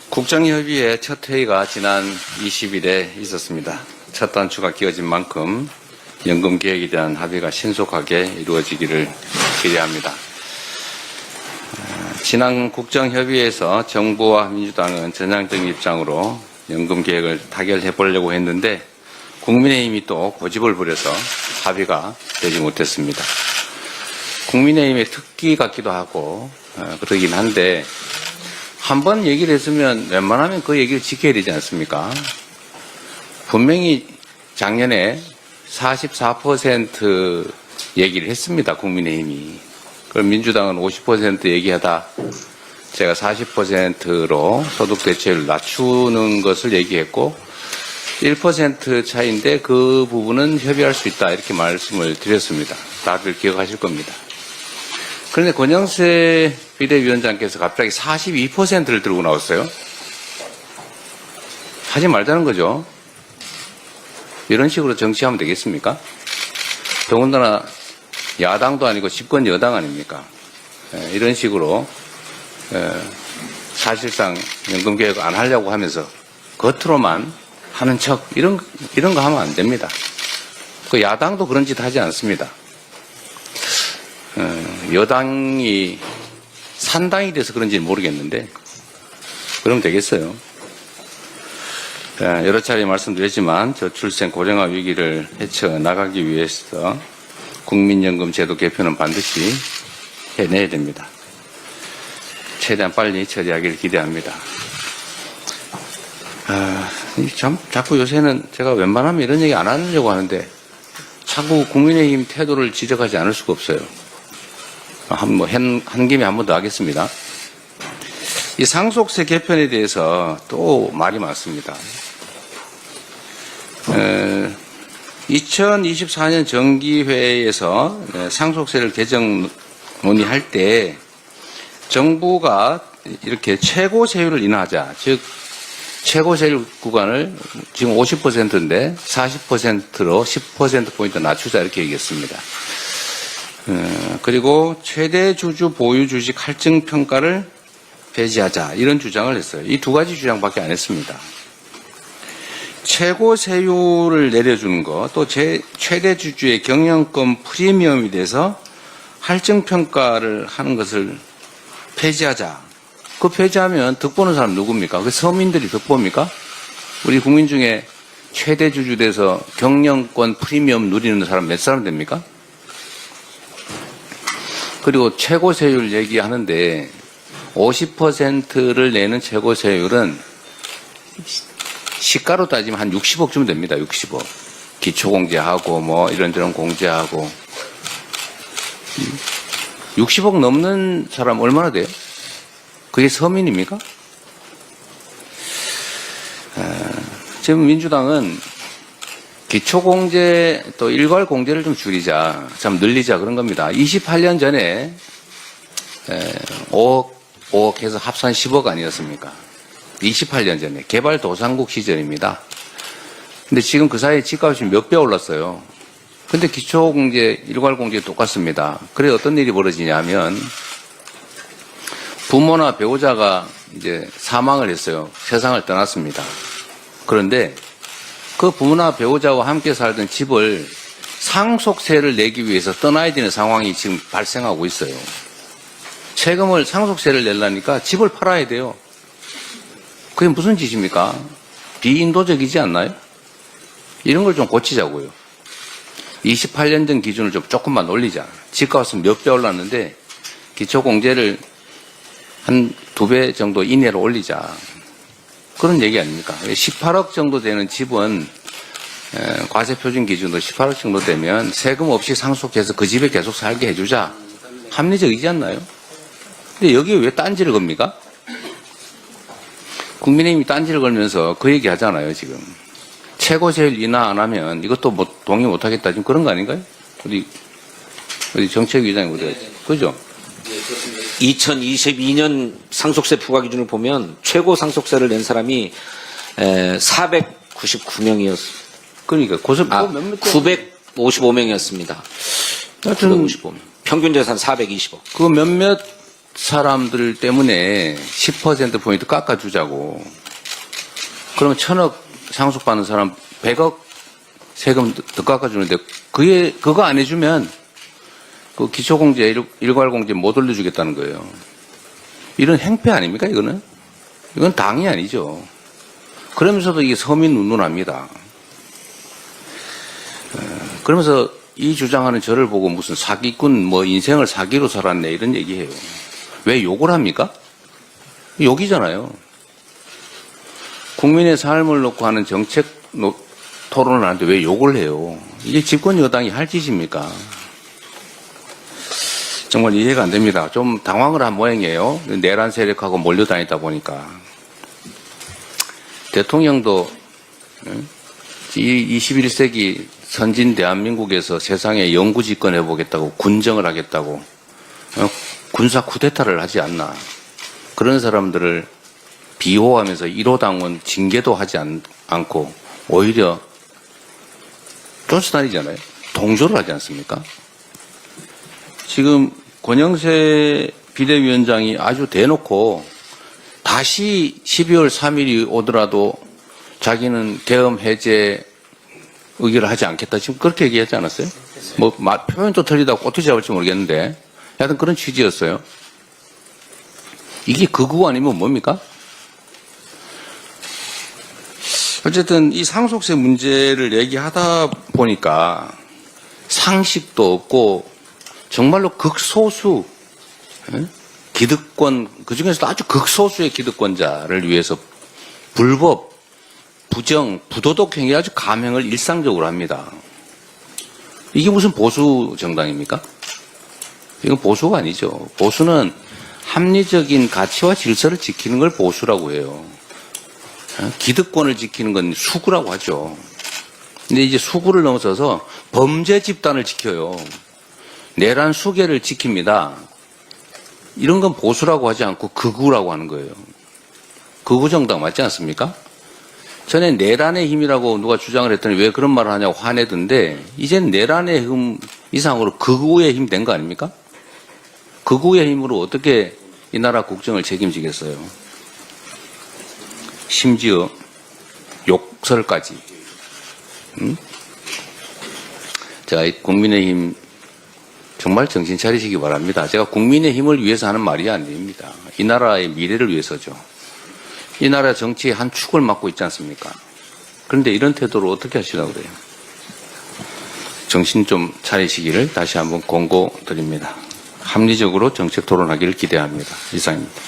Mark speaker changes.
Speaker 1: 국정협의회 첫 회의가 지난 20일에 있었습니다. 첫 단추가 끼어진 만큼 연금 계획에 대한 합의가 신속하게 이루어지기를 기대합니다. 지난 국정협의회에서 정부와 민주당은 전향적인 입장으로 연금 계획을 타결해 보려고 했는데 국민의힘이 또 고집을 부려서 합의가 되지 못했습니다. 국민의힘의 특기 같기도 하고 그러긴 한데 한번 얘기를 했으면 웬만하면 그 얘기를 지켜야 되지 않습니까? 분명히 작년에 44% 얘기를 했습니다. 국민의힘이. 그럼 민주당은 50% 얘기하다 제가 40%로 소득 대체율을 낮추는 것을 얘기했고 1% 차이인데 그 부분은 협의할 수 있다 이렇게 말씀을 드렸습니다. 다들 기억하실 겁니다. 그런데 권영세 비대위원장께서 갑자기 42%를 들고 나왔어요. 하지 말자는 거죠. 이런 식으로 정치하면 되겠습니까? 더군다나 야당도 아니고 집권 여당 아닙니까? 이런 식으로 사실상 연금 개혁 안 하려고 하면서 겉으로만 하는 척 이런 거 하면 안 됩니다. 그 야당도 그런 짓 하지 않습니다. 여당이 산당이 돼서 그런지 모르겠는데 그러면 되겠어요. 여러 차례 말씀드렸지만 저출생 고령화 위기를 헤쳐나가기 위해서 국민연금 제도 개편은 반드시 해내야 됩니다. 최대한 빨리 처리하기를 기대합니다. 자꾸 요새는 제가 웬만하면 이런 얘기 안 하려고 하는데 자꾸 국민의힘 태도를 지적하지 않을 수가 없어요. 한 김에 한 번 더 하겠습니다. 이 상속세 개편에 대해서 또 말이 많습니다. 2024년 정기회에서 상속세를 개정 논의할 때 정부가 이렇게 최고 세율을 인하하자, 즉 최고 세율 구간을 지금 50%인데 40%로 10%포인트 낮추자 이렇게 얘기했습니다. 그리고 최대 주주 보유 주식 할증 평가를 폐지하자 이런 주장을 했어요. 이 두 가지 주장밖에 안 했습니다. 최고 세율을 내려주는 것, 또 최대 주주의 경영권 프리미엄에 대해서 할증 평가를 하는 것을 폐지하자. 그 폐지하면 득보는 사람 누굽니까? 그 서민들이 득보입니까? 우리 국민 중에 최대 주주 돼서 경영권 프리미엄 누리는 사람 몇 사람 됩니까? 그리고 최고 세율 얘기하는데 50%를 내는 최고 세율은 시가로 따지면 한 60억 주면 됩니다. 60억. 기초공제하고 뭐 이런저런 공제하고 60억 넘는 사람 얼마나 돼요? 그게 서민입니까? 지금 민주당은 기초공제 또 일괄공제를 좀 줄이자, 좀 늘리자 그런 겁니다. 28년 전에 5억 해서 합산 10억 아니었습니까? 28년 전에 개발도상국 시절입니다. 근데 지금 그 사이에 집값이 몇 배 올랐어요. 근데 기초공제, 일괄공제 똑같습니다. 그래 어떤 일이 벌어지냐면 부모나 배우자가 이제 사망을 했어요. 세상을 떠났습니다. 그런데 그 부모나 배우자와 함께 살던 집을 상속세를 내기 위해서 떠나야 되는 상황이 지금 발생하고 있어요. 세금을 상속세를 내려니까 집을 팔아야 돼요. 그게 무슨 짓입니까? 비인도적이지 않나요? 이런 걸 좀 고치자고요. 28년 전 기준을 좀 조금만 올리자. 집값은 몇 배 올랐는데 기초공제를 한 2배 정도 이내로 올리자. 그런 얘기 아닙니까? 18억 정도 되는 집은 과세표준 기준으로 18억 정도 되면 세금 없이 상속해서 그 집에 계속 살게 해주자. 합리적이지 않나요? 근데 여기에 왜 딴지를 겁니까? 국민의힘이 딴지를 걸면서 그 얘기 하잖아요, 지금. 최고세율 인하 안 하면 이것도 뭐 동의 못 하겠다. 지금 그런 거 아닌가요? 우리 정책위원장이 어디 갔지? 그죠?
Speaker 2: 2022년 상속세 부과 기준을 보면 최고 상속세를 낸 사람이 499명이었습니다.
Speaker 1: 그러니까
Speaker 2: 몇몇 955명이었습니다.
Speaker 1: 하여튼
Speaker 2: 955명. 평균 재산 420억.
Speaker 1: 그 몇몇 사람들 때문에 10%포인트 깎아주자고. 그러면 1,000억 상속받는 사람 100억 세금 더 깎아주는데 그거 안 해주면 그 기초공제, 일괄공제 못 올려주겠다는 거예요. 이런 행패 아닙니까, 이거는? 이건 당이 아니죠. 그러면서도 이게 서민 눈눈합니다. 그러면서 이 주장하는 저를 보고 무슨 사기꾼, 뭐 인생을 사기로 살았네, 이런 얘기해요. 왜 욕을 합니까? 욕이잖아요. 국민의 삶을 놓고 하는 정책 토론을 하는데 왜 욕을 해요? 이게 집권 여당이 할 짓입니까? 정말 이해가 안 됩니다. 좀 당황을 한 모양이에요. 내란 세력하고 몰려다니다 보니까. 대통령도 이 21세기 선진 대한민국에서 세상에 영구 집권해보겠다고 군정을 하겠다고 군사 쿠데타를 하지 않나. 그런 사람들을 비호하면서 1호 당원 징계도 하지 않고 오히려 쫓아다니잖아요. 동조를 하지 않습니까? 지금 권영세 비대위원장이 아주 대놓고 다시 12월 3일이 오더라도 자기는 계엄 해제 의결을 하지 않겠다. 지금 그렇게 얘기하지 않았어요? 뭐 표현도 틀리다고 어떻게 잡을지 모르겠는데 하여튼 그런 취지였어요. 이게 극우 아니면 뭡니까? 어쨌든 이 상속세 문제를 얘기하다 보니까 상식도 없고 정말로 극소수 기득권, 그중에서도 아주 극소수의 기득권자를 위해서 불법, 부정, 부도덕 행위 아주 감행을 일상적으로 합니다. 이게 무슨 보수 정당입니까? 이건 보수가 아니죠. 보수는 합리적인 가치와 질서를 지키는 걸 보수라고 해요. 기득권을 지키는 건 수구라고 하죠. 근데 이제 수구를 넘어서서 범죄 집단을 지켜요. 내란 수계를 지킵니다. 이런 건 보수라고 하지 않고 극우라고 하는 거예요. 극우 정당 맞지 않습니까? 전에 내란의 힘이라고 누가 주장을 했더니 왜 그런 말을 하냐고 화내던데 이젠 내란의 힘 이상으로 극우의 힘 된 거 아닙니까? 극우의 힘으로 어떻게 이 나라 국정을 책임지겠어요? 심지어 욕설까지. 제가 국민의힘 정말 정신 차리시기 바랍니다. 제가 국민의힘을 위해서 하는 말이 아닙니다. 이 나라의 미래를 위해서죠. 이 나라 정치의 한 축을 맡고 있지 않습니까? 그런데 이런 태도로 어떻게 하시려고 그래요? 정신 좀 차리시기를 다시 한번 권고드립니다. 합리적으로 정책 토론하기를 기대합니다. 이상입니다.